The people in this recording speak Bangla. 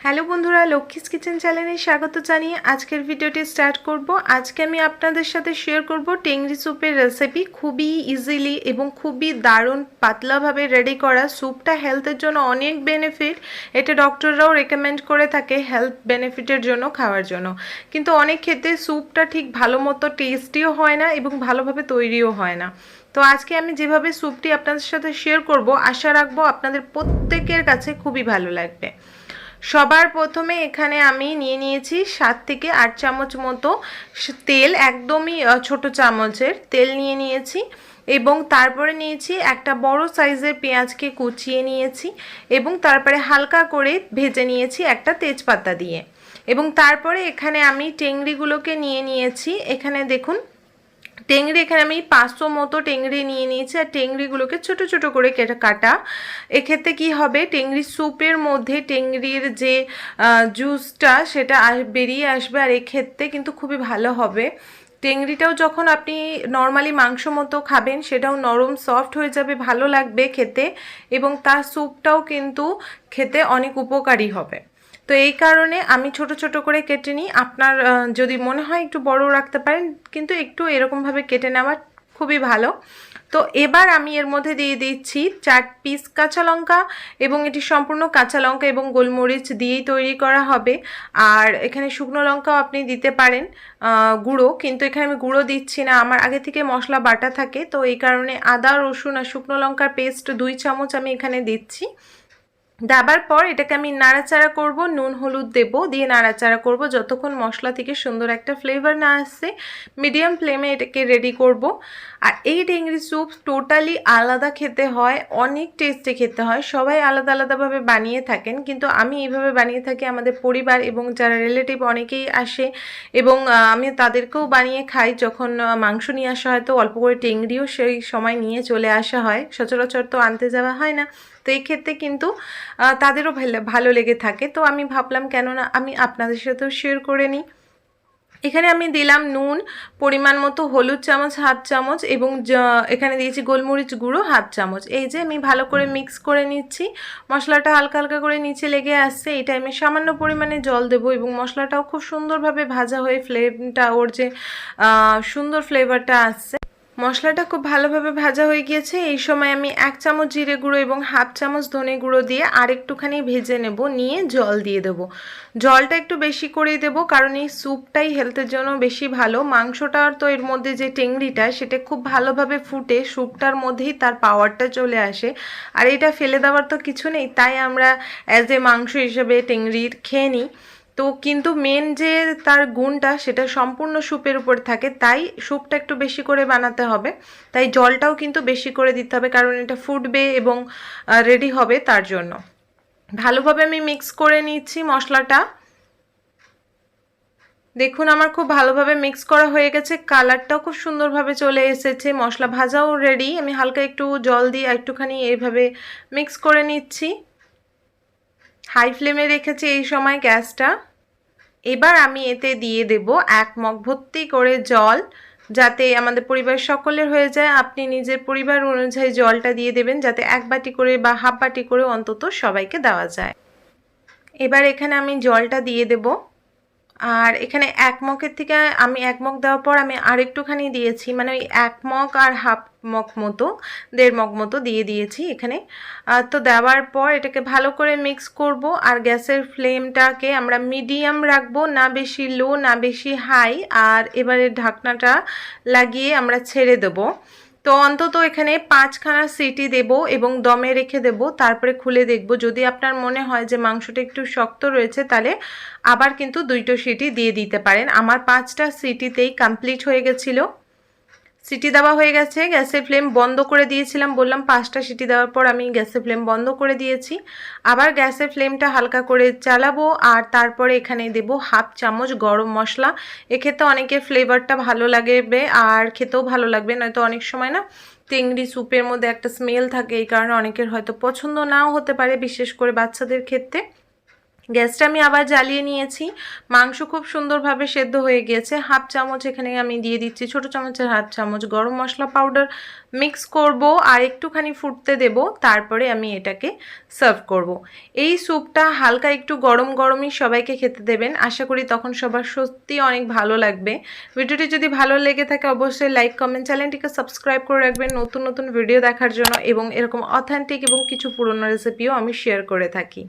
হ্যালো বন্ধুরা, লক্ষ্মীস কিচেন চ্যানেলে স্বাগত জানিয়ে আজকের ভিডিওটি স্টার্ট করব। আজকে আমি আপনাদের সাথে শেয়ার করব টেংরি স্যুপের রেসিপি। খুবই ইজিলি এবং খুবই দারুণ পাতলাভাবে রেডি করা। স্যুপটা হেলথের জন্য অনেক বেনিফিট, এটা ডক্টররাও রেকমেন্ড করে থাকে হেলথ বেনিফিটের জন্য খাওয়ার জন্য। কিন্তু অনেক ক্ষেত্রে স্যুপটা ঠিক ভালো মতো টেস্টিও হয় না এবং ভালোভাবে তৈরিও হয় না। তো আজকে আমি যেভাবে স্যুপটি আপনাদের সাথে শেয়ার করব, আশা রাখবো আপনাদের প্রত্যেকের কাছে খুবই ভালো লাগবে। সবার প্রথমে এখানে আমি নিয়ে নিয়েছি 7 থেকে 8 চামচ মতো তেল, একদমই ছোট চামচের তেল নিয়ে নিয়েছি। এবং তারপরে নিয়েছি একটা বড় সাইজের পেঁয়াজকে কুচিয়ে নিয়েছি এবং তারপরে হালকা করে ভেজে নিয়েছি একটা তেজপাতা দিয়ে। এবং তারপরে এখানে আমি টেংরিগুলোকে নিয়ে নিয়েছি। এখানে দেখুন টেংরি, এখানে আমি 500 মতো টেংরি নিয়ে নিয়েছি আর টেংরিগুলোকে ছোট ছোট করে কাটা। এক্ষেত্রে কি হবে, টেংরি স্যুপের মধ্যে টেংরির যে জুসটা সেটা বেরিয়ে আসবে আর এক্ষেত্রে কিন্তু খুবই ভালো হবে। টেংরিটাও যখন আপনি নর্মালি মাংস মতো খাবেন সেটাও নরম সফট হয়ে যাবে, ভালো লাগবে খেতে এবং তার স্যুপটাও কিন্তু খেতে অনেক উপকারী হবে। তো এই কারণে আমি ছোট ছোট করে কেটে নিই। আপনার যদি মনে হয় একটু বড় রাখতে পারেন, কিন্তু একটু এরকমভাবে কেটে নেওয়া খুবই ভালো। তো এবার আমি এর মধ্যে দিয়ে দিচ্ছি 4 পিস কাঁচা লঙ্কা এবং এটি সম্পূর্ণ কাঁচা লঙ্কা এবং গোলমরিচ দিয়েই তৈরি করা হবে। আর এখানে শুকনো লঙ্কাও আপনি দিতে পারেন গুঁড়ো, কিন্তু এখানে আমি গুঁড়ো দিচ্ছি না, আমার আগে থেকে মশলা বাটা থাকে। তো এই কারণে আদা রসুন আর শুকনো লঙ্কার পেস্ট 2 চামচ আমি এখানে দিচ্ছি। দেবার পর এটাকে আমি নাড়াচাড়া করব, নুন হলুদ দেব, দিয়ে নাড়াচাড়া করব যতক্ষণ মশলা থেকে সুন্দর একটা ফ্লেভার না আসছে। মিডিয়াম ফ্লেমে এটাকে রেডি করব। আর এই টেংরি স্যুপ টোটালি আলাদা খেতে হয়, অনেক টেস্টি খেতে হয়। সবাই আলাদা আলাদাভাবে বানিয়ে থাকেন, কিন্তু আমি এইভাবে বানিয়ে থাকি। আমাদের পরিবার এবং যারা রিলেটিভ অনেকেই আসে এবং আমি তাদেরকেও বানিয়ে খাই। যখন মাংস নিয়ে আসা হয় তো অল্প করে টেংরিও সেই সময় নিয়ে চলে আসা হয়, সচরাচর তো আনতে যাওয়া হয় না। তো এই ক্ষেত্রে কিন্তু তাদেরও ভালো লেগে থাকে। তো আমি ভাবলাম কেননা আমি আপনাদের সাথেও শেয়ার করে নিই। এখানে আমি দিলাম নুন পরিমাণ মতো, হলুদ চামচ 1/2 চামচ এবং এখানে দিয়েছি গোলমরিচ গুঁড়ো 1/2 চামচ। এই যে আমি ভালো করে মিক্স করে নিচ্ছি। মশলাটা হালকা হালকা করে নিচে লেগে আসছে, এই টাইমে সামান্য পরিমাণে জল দেবো এবং মশলাটাও খুব সুন্দরভাবে ভাজা হয়ে ফ্লেমটা ওর যে সুন্দর ফ্লেভারটা আসছে, মশলাটা খুব ভালোভাবে ভাজা হয়ে গিয়েছে। এই সময় আমি 1 চামচ জিরে গুঁড়ো এবং 1/2 চামচ ধনে গুঁড়ো দিয়ে আর একটুখানি ভেজে নেব, নিয়ে জল দিয়ে দেবো। জলটা একটু বেশি করেই দেবো, কারণ এই স্যুপটাই হেলথের জন্য বেশি ভালো। মাংসটা তো এর মধ্যে যে টেংরিটা সেটা খুব ভালোভাবে ফুটে স্যুপটার মধ্যেই তার পাওয়ারটা চলে আসে। আর এটা ফেলে দেওয়ার তো কিছু নেই, তাই আমরা অ্যাজ এ মাংস হিসেবে টেংরির খেয়ে নিই। তো কিন্তু মেন যে তার গুণটা সেটা সম্পূর্ণ স্যুপের উপর থাকে, তাই স্যুপটা একটু বেশি করে বানাতে হবে। তাই জলটাও কিন্তু বেশি করে দিতে হবে, কারণ এটা ফুটবে এবং রেডি হবে তার জন্য। ভালোভাবে আমি মিক্স করে নিচ্ছি মশলাটা। দেখুন আমার খুব ভালোভাবে মিক্স করা হয়ে গেছে, কালারটাও খুব সুন্দরভাবে চলে এসেছে, মশলা ভাজাও রেডি। আমি হালকা একটু জল দিয়ে একটুখানি এইভাবে মিক্স করে নিচ্ছি। হাই ফ্লেমে রেখেছি এই সময় গ্যাসটা। এবার আমি এতে দিয়ে দেব 1 মগ ভর্তি করে জল, যাতে আমাদের পরিবারের সকলের হয়ে যায়। আপনি নিজের পরিবার অনুযায়ী জলটা দিয়ে দেবেন, যাতে 1 বাটি করে বা হাফ বাটি করে অন্তত সবাইকে দেওয়া যায়। এবার এখানে আমি জলটা দিয়ে দেব। আর এখানে 1 মগের থেকে আমি 1 মগ দেওয়ার পর আমি আরেকটুখানি দিয়েছি, মানে ওই 1 মগ আর হাফ মগ মতো, 1.5 মগ মতো দিয়ে দিয়েছি এখানে। তো দেওয়ার পর এটাকে ভালো করে মিক্স করব। আর গ্যাসের ফ্লেমটাকে আমরা মিডিয়াম রাখবো, না বেশি লো না বেশি হাই। আর এবারে ঢাকনাটা লাগিয়ে আমরা ছেড়ে দেবো। তো অন্তত এখানে 5খানা সিটি দেব এবং দমে রেখে দেব। তারপরে খুলে দেখব, যদি আপনার মনে হয় যে মাংসটা একটু শক্ত রয়েছে তাহলে আবার কিন্তু 2টো সিটি দিয়ে দিতে পারেন। আমার 5টা সিটিতেই কমপ্লিট হয়ে গেছিলো। সিটি দেওয়া হয়ে গেছে, গ্যাসের ফ্লেম বন্ধ করে দিয়েছিলাম, বললাম 5টা সিটি দেওয়ার পর আমি গ্যাসের ফ্লেম বন্ধ করে দিয়েছি। আবার গ্যাসের ফ্লেমটা হালকা করে চালাবো আর তারপরে এখানে দেব 1/2 চামচ গরম মশলা। এক্ষেত্রে অনেকের ফ্লেভারটা ভালো লাগবে আর খেতেও ভালো লাগবে, নয়তো অনেক সময় না টেংরি স্যুপের মধ্যে একটা স্মেল থাকে, এই কারণে অনেকের হয়তো পছন্দ নাও হতে পারে, বিশেষ করে বাচ্চাদের ক্ষেত্রে। গ্যাসটা আমি আবার জ্বালিয়ে নিয়েছি। মাংস খুব সুন্দরভাবে সেদ্ধ হয়ে গিয়েছে। হাফ চামচ এখানে আমি দিয়ে দিচ্ছি, ছোটো চামচের হাফ চামচ গরম মশলা পাউডার মিক্স করব আর একটুখানি ফুটতে দেব, তারপরে আমি এটাকে সার্ভ করব। এই স্যুপটা হালকা একটু গরম গরমই সবাইকে খেতে দেবেন, আশা করি তখন সবার সত্যি অনেক ভালো লাগবে। ভিডিওটি যদি ভালো লেগে থাকে অবশ্যই লাইক কমেন্ট, চ্যানেলটিকে সাবস্ক্রাইব করে রাখবেন নতুন নতুন ভিডিও দেখার জন্য, এবং এরকম অথেন্টিক এবং কিছু পুরনো রেসিপিও আমি শেয়ার করে থাকি।